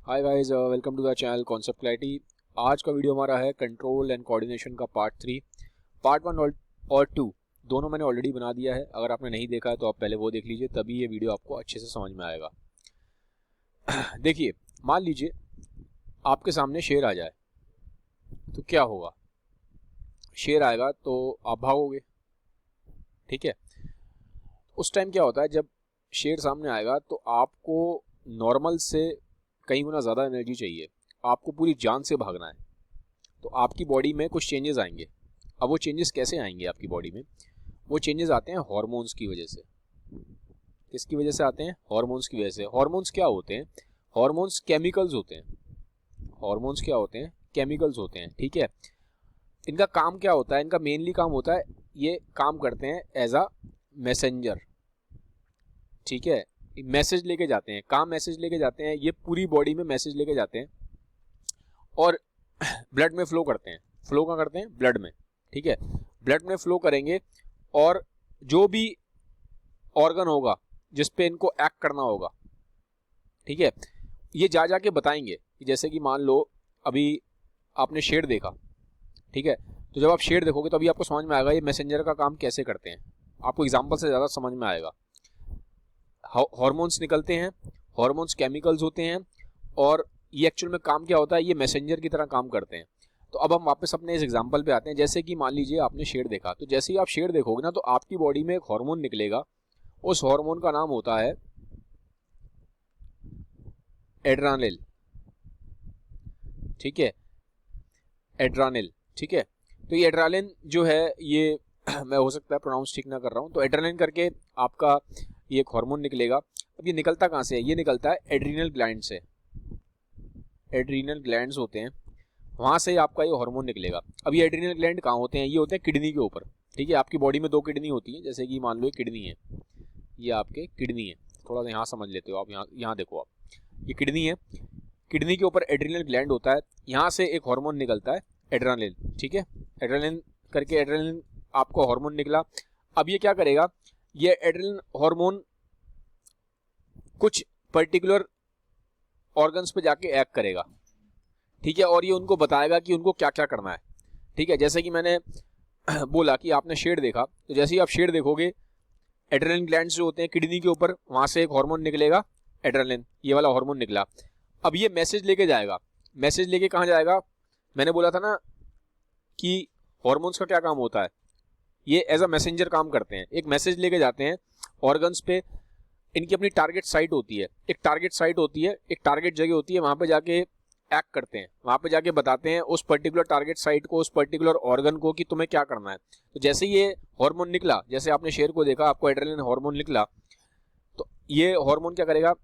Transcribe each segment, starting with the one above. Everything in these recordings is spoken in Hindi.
Hi guys, welcome to the channel concept clarity. आज का वीडियो हमारा है कंट्रोल एंड कोऑर्डिनेशन का पार्ट 3। पार्ट 1 और 2 दोनों मैंने ऑलरेडी बना दिया है। अगर आपने नहीं देखा है तो आप पहले वो देख लीजिए, तभी ये वीडियो आपको अच्छे से समझ में आएगा। देखिए, मान लीजिए आपके सामने शेर आ जाए तो क्या होगा। शेर आएगा तो आप भागोगे, ठीक है। उस टाइम क्या होता है, जब शेर सामने आएगा तो आपको नॉर्मल से कई गुना ज़्यादा एनर्जी चाहिए, आपको पूरी जान से भागना है। तो आपकी बॉडी में कुछ चेंजेस आएंगे। अब वो चेंजेस कैसे आएंगे आपकी बॉडी में? वो चेंजेस आते हैं हार्मोन्स की वजह से। किसकी वजह से आते हैं? हार्मोन्स की वजह से। हार्मोन्स क्या होते हैं? हार्मोन्स केमिकल्स होते हैं। हार्मोन्स क्या होते हैं? केमिकल्स होते हैं, ठीक है। इनका काम क्या होता है? इनका मेनली काम होता है, ये काम करते हैं एज अ मैसेंजर, ठीक है। मैसेज लेके जाते हैं, काम मैसेज लेके जाते हैं, ये पूरी बॉडी में मैसेज लेके जाते हैं और ब्लड में फ्लो करते हैं। फ्लो कहाँ करते हैं? ब्लड में, ठीक है। ब्लड में फ्लो करेंगे और जो भी ऑर्गन होगा जिस पे इनको एक्ट करना होगा, ठीक है, ये जा जाके बताएंगे। जैसे कि मान लो अभी आपने शेर देखा, ठीक है, तो जब आप शेर देखोगे तो अभी आपको समझ में आएगा ये मैसेंजर का काम कैसे करते हैं। आपको एग्जाम्पल से ज़्यादा समझ में आएगा। हार्मोन्स निकलते हैं, हार्मोन्स केमिकल्स होते हैं और ये एक्चुअल में काम क्या होता है, ये मैसेंजर की तरह काम करते हैं। तो अब हम वापस अपने इस एग्जांपल पे आते हैं। जैसे कि मान लीजिए आपने शेर देखा, तो जैसे ही आप शेर देखोगे ना तो आपकी बॉडी में एक हार्मोन निकलेगा। उस हार्मोन का नाम होता है एड्रेनलिन, ठीक है। एड्रेनलिन, ठीक है। तो ये एड्रेनलिन जो है ये मैं हो सकता है प्रोनाउंस ठीक ना कर रहा हूँ। तो एड्रेनलिन करके आपका ये एक हार्मोन निकलेगा। अब ये निकलता कहाँ से है? ये निकलता है एड्रीनल ग्लैंड से। एड्रीनल ग्लैंड्स होते हैं, वहाँ से आपका ये हार्मोन निकलेगा। अब ये एड्रीनल ग्लैंड कहाँ होते हैं? ये होते हैं किडनी के ऊपर, ठीक है। आपकी बॉडी में 2 किडनी होती है। जैसे कि मान लो ये किडनी है, ये आपके किडनी है। थोड़ा सा यहाँ समझ लेते हो आप, यहाँ देखो आप, ये किडनी है। किडनी के ऊपर एड्रीनल ग्लैंड होता है, यहाँ से एक हार्मोन निकलता है एड्रेनलिन, ठीक है। एड्रेनलिन करके एड्रेनलिन आपको हार्मोन निकला। अब ये क्या करेगा? ये एड्रेनलिन हार्मोन कुछ पर्टिकुलर ऑर्गन्स पे जाके एक्ट करेगा, ठीक है, और ये उनको बताएगा कि उनको क्या क्या करना है, ठीक है। जैसे कि मैंने बोला कि आपने शेर देखा, तो जैसे ही आप शेर देखोगे, एड्रेनलिन ग्लैंड्स जो होते हैं किडनी के ऊपर, वहां से एक हार्मोन निकलेगा एड्रेनलिन, ये वाला हार्मोन निकला। अब ये मैसेज लेके जाएगा। मैसेज लेके कहाँ जाएगा? मैंने बोला था ना कि हार्मोन्स का क्या काम होता है, ये एज अ मैसेंजर काम करते हैं। एक मैसेज लेके जाते हैं ऑर्गन्स पे। इनकी अपनी टारगेट साइट होती है, एक टारगेट साइट होती है, एक टारगेट जगह होती है, वहां पे जाके एक्ट करते हैं, वहां पे जाके बताते हैं उस पर्टिकुलर टारगेट साइट को, उस पर्टिकुलर ऑर्गन को कि तुम्हें क्या करना है। तो जैसे ये हार्मोन निकला, जैसे आपने शेर को देखा, आपको एड्रेनलिन हार्मोन निकला, तो ये हार्मोन क्या करेगा?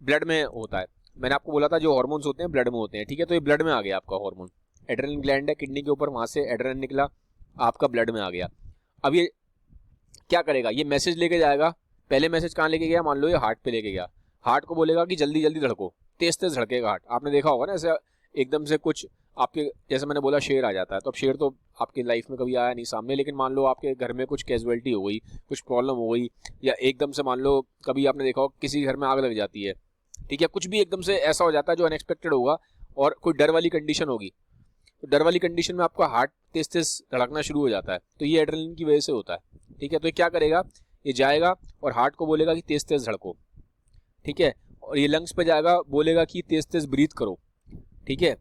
ब्लड में होता है। मैंने आपको बोला था जो हार्मोन्स होते हैं ब्लड में होते हैं, ठीक है। तो ये ब्लड में आ गया आपका हार्मोन। एड्रेनलिन ग्लैंड है किडनी के ऊपर, वहां से एड्रेनलिन निकला, आपका ब्लड में आ गया। अब ये क्या करेगा? ये मैसेज लेके जाएगा। पहले मैसेज कहाँ लेके गया? मान लो ये हार्ट पे लेके गया। हार्ट को बोलेगा कि जल्दी जल्दी धड़को, तेज तेज धड़केगा हार्ट। आपने देखा होगा ना ऐसे एकदम से कुछ आपके, जैसे मैंने बोला शेर आ जाता है, तो अब शेर तो आपकी लाइफ में कभी आया नहीं सामने, लेकिन मान लो आपके घर में कुछ कैजुअलिटी हो गई, कुछ प्रॉब्लम हो गई, या एकदम से मान लो कभी आपने देखा हो किसी घर में आग लग जाती है, ठीक है, कुछ भी एकदम से ऐसा हो जाता है जो अनएक्सपेक्टेड होगा और कोई डर वाली कंडीशन होगी, तो डर वाली कंडीशन में आपका हार्ट तेज तेज धड़कना शुरू हो जाता है। तो ये एड्रेनलिन की वजह से होता है, ठीक है। तो ये क्या करेगा? ये जाएगा और हार्ट को बोलेगा कि तेज तेज धड़को, ठीक है। और ये लंग्स पे जाएगा, बोलेगा कि तेज तेज ब्रीथ करो, ठीक है।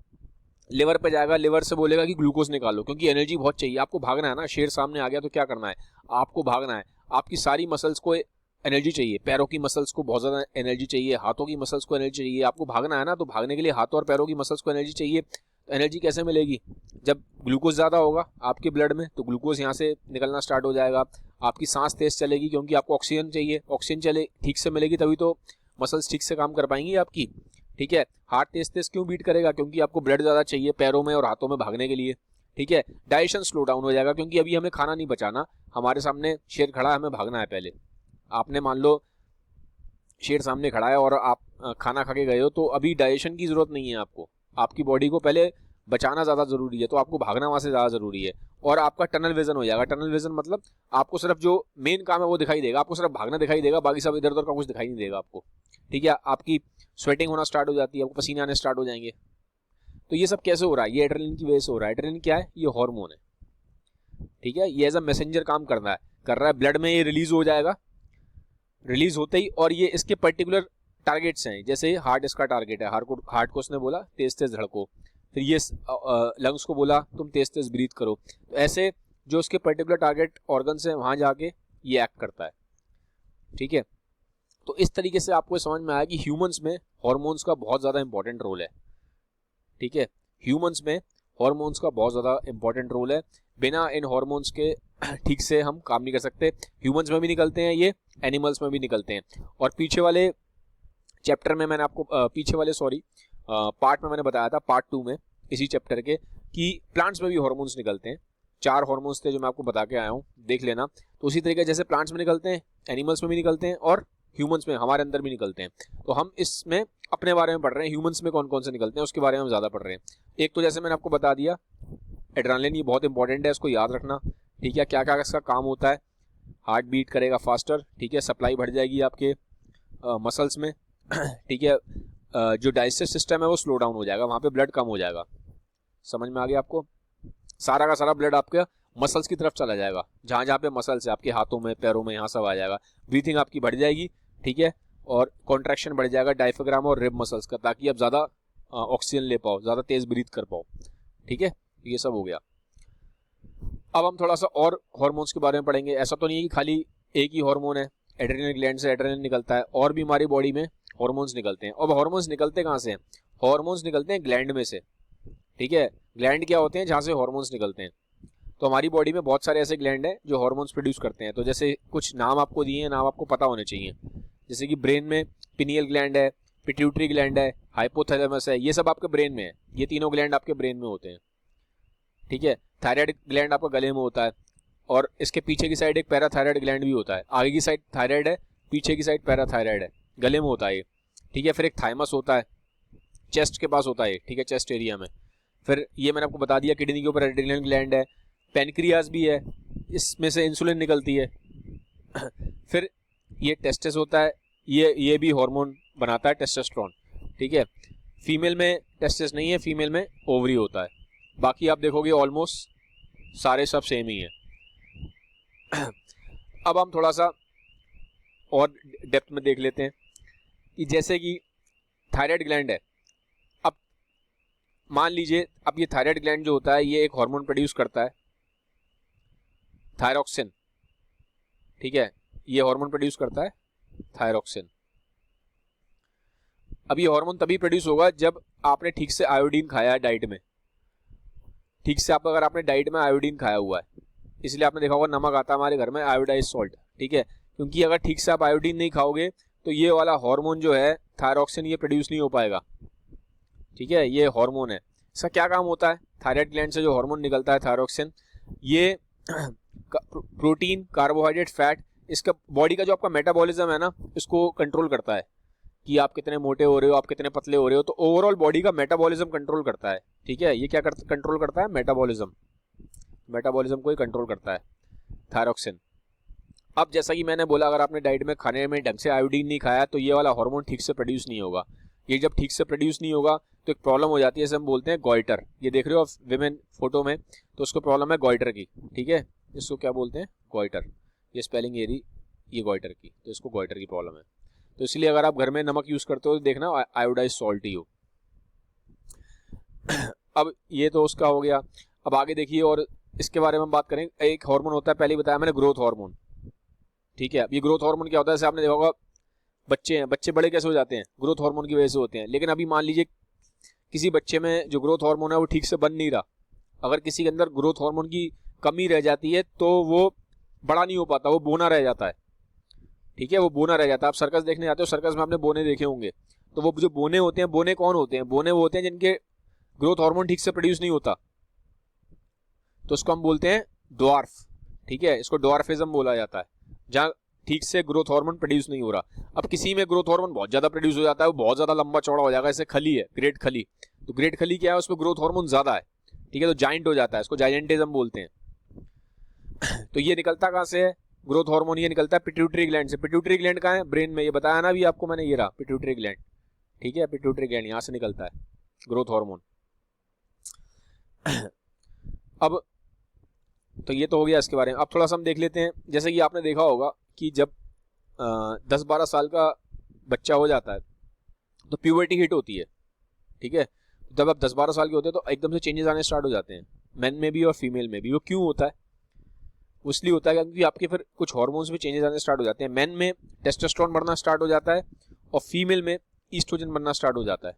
लिवर पे जाएगा, लिवर से बोलेगा कि ग्लूकोज निकालो, क्योंकि एनर्जी बहुत चाहिए। आपको भागना है ना, शेर सामने आ गया तो क्या करना है? आपको भागना है। आपकी सारी मसल्स को एनर्जी चाहिए, पैरों की मसल्स को बहुत ज्यादा एनर्जी चाहिए, हाथों की मसल्स को एनर्जी चाहिए। आपको भागना है ना, तो भागने के लिए हाथों और पैरों की मसल्स को एनर्जी चाहिए। तो एनर्जी कैसे मिलेगी? जब ग्लूकोज ज़्यादा होगा आपके ब्लड में, तो ग्लूकोज यहाँ से निकलना स्टार्ट हो जाएगा। आपकी सांस तेज चलेगी, क्योंकि आपको ऑक्सीजन चाहिए। ऑक्सीजन चले ठीक से मिलेगी तभी तो मसल्स ठीक से काम कर पाएंगी आपकी, ठीक है। हार्ट तेज तेज क्यों बीट करेगा? क्योंकि आपको ब्लड ज़्यादा चाहिए पैरों में और हाथों में भागने के लिए, ठीक है। डाइजेशन स्लो डाउन हो जाएगा, क्योंकि अभी हमें खाना नहीं बचाना, हमारे सामने शेर खड़ा है, हमें भागना है। पहले आपने मान लो शेर सामने खड़ा है और आप खाना खा के गए हो, तो अभी डाइजेशन की जरूरत नहीं है आपको, आपकी बॉडी को पहले बचाना ज़्यादा ज़रूरी है, तो आपको भागना वहाँ से ज़्यादा ज़रूरी है। और आपका टनल विजन हो जाएगा। टनल विजन मतलब आपको सिर्फ जो मेन काम है वो दिखाई देगा, आपको सिर्फ भागना दिखाई देगा, बाकी सब इधर उधर का कुछ दिखाई नहीं देगा आपको। ठीक है, आपकी स्वेटिंग होना स्टार्ट हो जाती है, आपको पसीने आने स्टार्ट हो जाएंगे। तो ये सब कैसे हो रहा है? ये एड्रेनलिन की वजह से हो रहा है। एड्रेनलिन क्या है? ये हार्मोन है। ठीक है, ये एज अ मैसेंजर काम कर रहा है ब्लड में, ये रिलीज हो जाएगा। रिलीज होते ही, और ये इसके पर्टिकुलर टारगेट्स हैं, जैसे हार्ट इसका टारगेट है, हार्ट को उसने बोला तेज तेज धड़को, फिर ये लंग्स को बोला तुम तेज तेज ब्रीथ करो। तो ऐसे जो उसके पर्टिकुलर टारगेट ऑर्गन्स हैं वहां जाके ये एक्ट करता है। ठीक है, तो इस तरीके से आपको समझ में आया कि ह्यूमंस में हॉर्मोन्स का बहुत ज्यादा इंपॉर्टेंट रोल है। ठीक है, ह्यूमंस में हॉर्मोन्स का बहुत ज्यादा इंपॉर्टेंट रोल है। बिना इन हॉर्मोन्स के ठीक से हम काम नहीं कर सकते। ह्यूमंस में भी निकलते हैं ये, एनिमल्स में भी निकलते हैं। और पीछे वाले चैप्टर में मैंने आपको पार्ट में मैंने बताया था, पार्ट 2 में इसी चैप्टर के, कि प्लांट्स में भी हॉर्मोन्स निकलते हैं। 4 हॉर्मोन्स थे जो मैं आपको बता के आया हूँ, देख लेना। तो उसी तरीके जैसे प्लांट्स में निकलते हैं, एनिमल्स में भी निकलते हैं, और ह्यूमंस में, हमारे अंदर भी निकलते हैं। तो हम इसमें अपने बारे में पढ़ रहे हैं, ह्यूमंस में कौन कौन से निकलते हैं उसके बारे में हम ज्यादा पढ़ रहे हैं। एक तो जैसे मैंने आपको बता दिया एड्रेनलिन, ये बहुत इंपॉर्टेंट है, इसको याद रखना। ठीक है, क्या क्या इसका काम होता है? हार्ट बीट करेगा फास्टर। ठीक है, सप्लाई बढ़ जाएगी आपके मसल्स में। ठीक है, जो डाइजेस्टिव सिस्टम है वो स्लो डाउन हो जाएगा, वहां पे ब्लड कम हो जाएगा। समझ में आ गया आपको? सारा का सारा ब्लड आपके मसल्स की तरफ चला जाएगा, जहां जहां पे मसल्स है आपके हाथों में, पैरों में, यहाँ सब आ जाएगा। ब्रीथिंग आपकी बढ़ जाएगी। ठीक है, और कॉन्ट्रैक्शन बढ़ जाएगा डायफ्राम और रिब मसल्स का, ताकि आप ज्यादा ऑक्सीजन ले पाओ, ज्यादा तेज ब्रीथ कर पाओ। ठीक है, ये सब हो गया। अब हम थोड़ा सा और हॉर्मोन्स के बारे में पढ़ेंगे। ऐसा तो नहीं है कि खाली एक ही हार्मोन है, एड्रेनल ग्लैंड से एड्रेनल निकलता है, और भी हमारी बॉडी में हॉर्मोन्स निकलते हैं। अब हॉर्मोन्स निकलते कहाँ से हैं? हॉर्मोन्स निकलते हैं ग्लैंड में से। ठीक है, ग्लैंड क्या होते हैं? जहाँ से हॉर्मोन्स निकलते हैं। तो हमारी बॉडी में बहुत सारे ऐसे ग्लैंड हैं जो हॉर्मोन्स प्रोड्यूस करते हैं। तो जैसे कुछ नाम आपको दिए हैं, नाम आपको पता होने चाहिए। जैसे कि ब्रेन में पिनियल ग्लैंड है, पिट्यूटरी ग्लैंड है, हाइपोथैलेमस है, ये सब आपके ब्रेन में है। ये तीनों ग्लैंड आपके ब्रेन में होते हैं। ठीक है, थायराइड ग्लैंड आपका गले में होता है, और इसके पीछे की साइड एक पैराथायराइड ग्लैंड भी होता है। आगे की साइड थायराइड है, पीछे की साइड पैराथायराइड है, गले में होता है ये। ठीक है, फिर एक थाइमस होता है, चेस्ट के पास होता है। ठीक है, चेस्ट एरिया में। फिर ये मैंने आपको बता दिया किडनी के ऊपर एड्रेनल ग्लैंड है, पेनक्रियास भी है, इसमें से इंसुलिन निकलती है। फिर ये टेस्टिस होता है, ये भी हार्मोन बनाता है, टेस्टोस्टेरोन। ठीक है, फीमेल में टेस्टिस नहीं है, फीमेल में ओवरी होता है। बाकी आप देखोगे ऑलमोस्ट सारे सब सेम ही है। अब हम थोड़ा सा और डेप्थ में देख लेते हैं कि जैसे कि थायराइड ग्लैंड है। अब मान लीजिए, अब ये थायराइड ग्लैंड जो होता है ये एक हार्मोन प्रोड्यूस करता है, थायरॉक्सिन। ठीक है, ये हार्मोन प्रोड्यूस करता है थायरॉक्सिन। अब ये हार्मोन तभी प्रोड्यूस होगा जब आपने ठीक से आयोडीन खाया है डाइट में। ठीक से अगर आपने डाइट में आयोडीन खाया हुआ है, इसलिए आपने देखा होगा नमक आता है हमारे घर में, आयोडाइज सॉल्ट। ठीक है, क्योंकि अगर ठीक से आप आयोडीन नहीं खाओगे तो ये वाला हार्मोन जो है थायरॉक्सिन, ये प्रोड्यूस नहीं हो पाएगा। ठीक है, ये हार्मोन है। इसका क्या काम होता है? थायराइड ग्लैंड से जो हार्मोन निकलता है थायरॉक्सिन, ये प्रोटीन, कार्बोहाइड्रेट, फैट, इसका बॉडी का जो आपका मेटाबॉलिज्म है ना, इसको कंट्रोल करता है कि आप कितने मोटे हो रहे हो, आप कितने पतले हो रहे हो। तो ओवरऑल बॉडी का मेटाबॉलिज्म कंट्रोल करता है। ठीक है, ये क्या कंट्रोल करता है? मेटाबॉलिज्म को ही कंट्रोल करता है थायरॉक्सिन। अब जैसा कि मैंने बोला, अगर आपने डाइट में खाने में ढंग से आयोडीन नहीं खाया तो ये वाला हार्मोन ठीक से प्रोड्यूस नहीं होगा। ये जब ठीक से प्रोड्यूस नहीं होगा तो एक प्रॉब्लम हो जाती है, जैसे हम बोलते हैं गॉइटर। ये देख रहे हो आप विमेन फोटो में, तो उसको प्रॉब्लम है गॉइटर की। ठीक है, इसको क्या बोलते हैं? गॉइटर। ये स्पेलिंग एरी, ये गॉइटर की, तो इसको गॉइटर की प्रॉब्लम है। तो इसलिए अगर आप घर में नमक यूज करते हो तो देखना आयोडाइज सॉल्ट ही हो। अब ये तो उसका हो गया। अब आगे देखिए, और इसके बारे में हम बात करें। एक हार्मोन होता है, पहले ही बताया मैंने, ग्रोथ हार्मोन। ठीक है, अब ये ग्रोथ हार्मोन क्या होता है? जैसे आपने देखा होगा बच्चे हैं, बच्चे बड़े कैसे हो जाते हैं? ग्रोथ हार्मोन की वजह से होते हैं। लेकिन अभी मान लीजिए किसी बच्चे में जो ग्रोथ हार्मोन है वो ठीक से बन नहीं रहा, अगर किसी के अंदर ग्रोथ हार्मोन की कमी रह जाती है तो वो बड़ा नहीं हो पाता, वो बोना रह जाता है। ठीक है, वो बोना रह जाता है। आप सर्कस देखने जाते हो, सर्कस में आपने बोने देखे होंगे। तो वो जो बोने होते हैं, बोने कौन होते हैं? बोने वो होते हैं जिनके ग्रोथ हार्मोन ठीक से प्रोड्यूस नहीं होता, तो उसको हम बोलते हैं ड्वार्फ। ठीक है, इसको ड्वार्फिज्म बोला जाता है, जहां ठीक से ग्रोथ हार्मोन प्रोड्यूस नहीं हो रहा। अब किसी में ग्रोथ हार्मोन बहुत ज्यादा प्रोड्यूस हो जाता है, वो बहुत ज्यादा लंबा चौड़ा हो जाएगा, जैसे खली है, ग्रेट खली। तो ग्रेट खली क्या है? उसमें ग्रोथ हार्मोन ज्यादा है। ठीक है, तो जाइंट हो जाता है, इसको जाइंटिज्म बोलते हैं। तो ये निकलता कहाँ से है, ग्रोथ हार्मोन ये निकलता है पिट्यूटरी ग्लैंड से। पिट्यूटरी ग्लैंड कहाँ है, ब्रेन में, ये बताया ना भी आपको मैंने, ये रहा पिट्यूटरी ग्लैंड, ठीक है, पिट्यूटरी ग्लैंड यहाँ से निकलता है ग्रोथ हार्मोन। अब तो ये तो हो गया इसके बारे में। अब थोड़ा सा हम देख लेते हैं, जैसे कि आपने देखा होगा कि जब 10-12 साल का बच्चा हो जाता है तो प्यूबर्टी हिट होती है, ठीक है। जब आप 10-12 साल के होते हैं तो एकदम से चेंजेस आने स्टार्ट हो जाते हैं, मेन में भी और फीमेल में भी। वो क्यों होता है, वो इसलिए होता है क्योंकि आपके फिर कुछ हार्मोन्स में चेंजेस आने स्टार्ट हो जाते हैं। मेन में टेस्टोस्टेरोन बढ़ना स्टार्ट हो जाता है और फीमेल में ईस्ट्रोजन बनना स्टार्ट हो जाता है,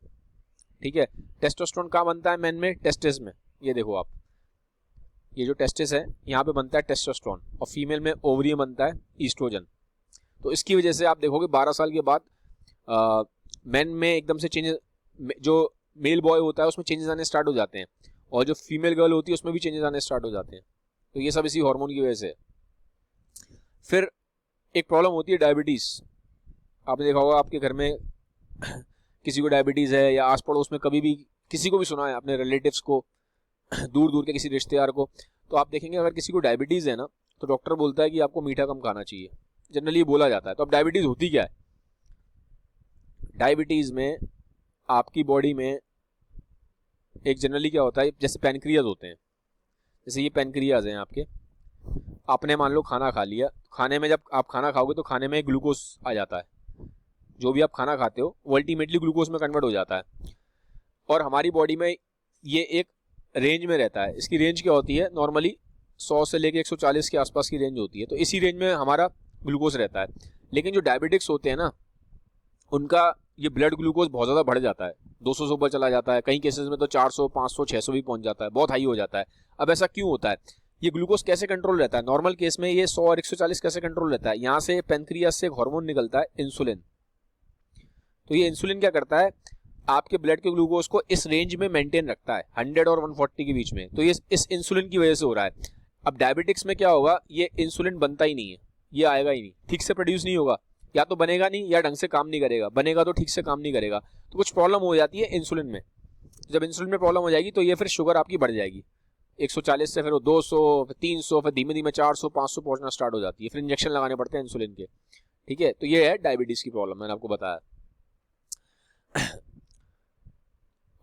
ठीक है। टेस्टोस्टेरोन कहाँ बनता है, मेन में टेस्टिस में, ये देखो आप, ये जो टेस्टिस है यहाँ पे बनता है टेस्टोस्टेरोन, और फीमेल में ओवरी में बनता है ईस्ट्रोजन। तो इसकी वजह से आप देखोगे 12 साल के बाद मेन में एकदम से चेंजेस, जो मेल बॉय होता है उसमें चेंजेस आने स्टार्ट हो जाते हैं, और जो फीमेल गर्ल होती है उसमें भी चेंजेस आने स्टार्ट हो जाते हैं। तो ये सब इसी हार्मोन की वजह से। फिर एक प्रॉब्लम होती है डायबिटीज़। आपने देखा होगा आपके घर में किसी को डायबिटीज़ है, या आस पड़ोस में कभी भी किसी को भी सुना है अपने रिलेटिव्स को, दूर दूर के किसी रिश्तेदार को, तो आप देखेंगे अगर किसी को डायबिटीज़ है ना तो डॉक्टर बोलता है कि आपको मीठा कम खाना चाहिए, जनरली बोला जाता है। तो अब डायबिटीज़ होती क्या है, डायबिटीज़ में आपकी बॉडी में एक जनरली क्या होता है, जैसे पैनक्रियाज होते हैं, जैसे ये पैनक्रियाज हैं आपके, आपने मान लो खाना खा लिया, खाने में जब आप खाना खाओगे तो खाने में ग्लूकोज आ जाता है, जो भी आप खाना खाते हो वो अल्टीमेटली ग्लूकोज में कन्वर्ट हो जाता है। और हमारी बॉडी में ये एक रेंज में रहता है, इसकी रेंज क्या होती है, नॉर्मली 100 से लेकर 140 के आसपास की रेंज होती है, तो इसी रेंज में हमारा ग्लूकोज रहता है। लेकिन जो डायबिटिक्स होते हैं ना, उनका ये ब्लड ग्लूकोज बहुत ज़्यादा बढ़ जाता है, 200 से ऊपर चला जाता है, कई केसेस में तो 400, 500, 600 भी पहुंच जाता है, बहुत हाई हो जाता है। अब ऐसा क्यों होता है, ये ग्लूकोज कैसे कंट्रोल रहता है, नॉर्मल केस में ये 100 और 140 कैसे कंट्रोल रहता है, यहाँ से पेनक्रियास से एक हार्मोन निकलता है इंसुलिन। तो ये इंसुलिन क्या करता है, आपके ब्लड के ग्लूकोज को इस रेंज में मेंटेन रखता है, 100 और 140 के बीच में। तो ये इस इंसुलिन की वजह से हो रहा है। अब डायबिटिक्स में क्या होगा, ये इंसुलिन बनता ही नहीं है, ये आएगा ही नहीं, ठीक से प्रोड्यूस नहीं होगा, या तो बनेगा नहीं या ढंग से काम नहीं करेगा, बनेगा तो ठीक से काम नहीं करेगा, तो कुछ प्रॉब्लम हो जाती है इंसुलिन में। जब इंसुलिन में प्रॉब्लम हो जाएगी तो ये फिर शुगर आपकी बढ़ जाएगी, 140 से फिर 200, फिर 300, फिर धीमे धीमे 400, 500 पहुंचना स्टार्ट हो जाती है, फिर इंजेक्शन लगाने पड़ते हैं इंसुलिन के, ठीक है। तो ये है डायबिटीज की प्रॉब्लम, मैंने आपको बताया।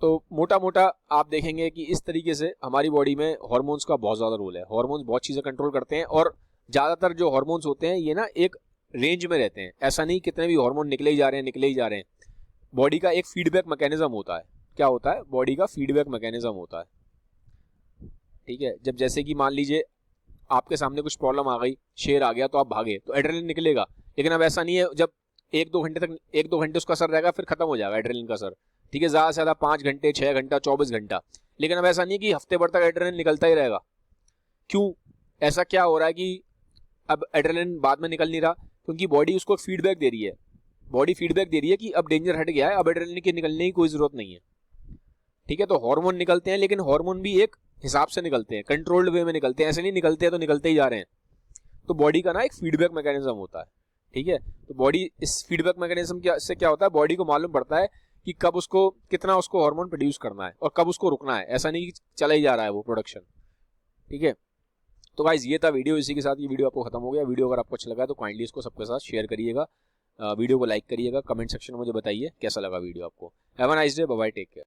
तो मोटा मोटा आप देखेंगे कि इस तरीके से हमारी बॉडी में हार्मोन्स का बहुत ज़्यादा रोल है। हार्मोन्स बहुत चीज़ें कंट्रोल करते हैं, और ज़्यादातर जो हार्मोन्स होते हैं ये ना एक रेंज में रहते हैं, ऐसा नहीं कितने भी हार्मोन निकले ही जा रहे हैं, निकले ही जा रहे हैं। बॉडी का एक फीडबैक मैकेनिज्म होता है, क्या होता है, बॉडी का फीडबैक मैकेनिज्म होता है, ठीक है। जब जैसे कि मान लीजिए आपके सामने कुछ प्रॉब्लम आ गई, शेर आ गया तो आप भागे, तो एड्रेनलिन निकलेगा। लेकिन अब ऐसा नहीं है, जब 1-2 घंटे उसका असर रहेगा फिर खत्म हो जाएगा एड्रेनलिन का असर, ठीक है, ज़्यादा से ज़्यादा 5 घंटे, 6 घंटा, 24 घंटा। लेकिन अब ऐसा नहीं है कि हफ्ते भर तक एड्रेनलिन निकलता ही रहेगा। क्यों, ऐसा क्या हो रहा है कि अब एड्रेनलिन बाद में निकल नहीं रहा, क्योंकि बॉडी उसको फीडबैक दे रही है, बॉडी फीडबैक दे रही है कि अब डेंजर हट गया है, अब एड्रेनलिन के निकलने की कोई जरूरत नहीं है, ठीक है। तो हार्मोन निकलते हैं, लेकिन हार्मोन भी एक हिसाब से निकलते हैं, कंट्रोल्ड वे में निकलते हैं, ऐसे नहीं निकलते हैं तो निकलते ही जा रहे हैं। तो बॉडी का ना एक फीडबैक मैकेनिज्म होता है, ठीक है। तो बॉडी इस फीडबैक मैकेनिज्म से क्या होता है, बॉडी को मालूम पड़ता है कि कब उसको कितना उसको हार्मोन प्रोड्यूस करना है और कब उसको रुकना है, ऐसा नहीं कि चला ही जा रहा है वो प्रोडक्शन, ठीक है। तो गाइस ये था वीडियो, इसी के साथ ये वीडियो आपको खत्म हो गया। वीडियो अगर आपको अच्छा लगा तो काइंडली इसको सबके साथ शेयर करिएगा, वीडियो को लाइक करिएगा, कमेंट सेक्शन में मुझे बताइए कैसा लगा वीडियो आपको। Have a nice day, bye bye, take care.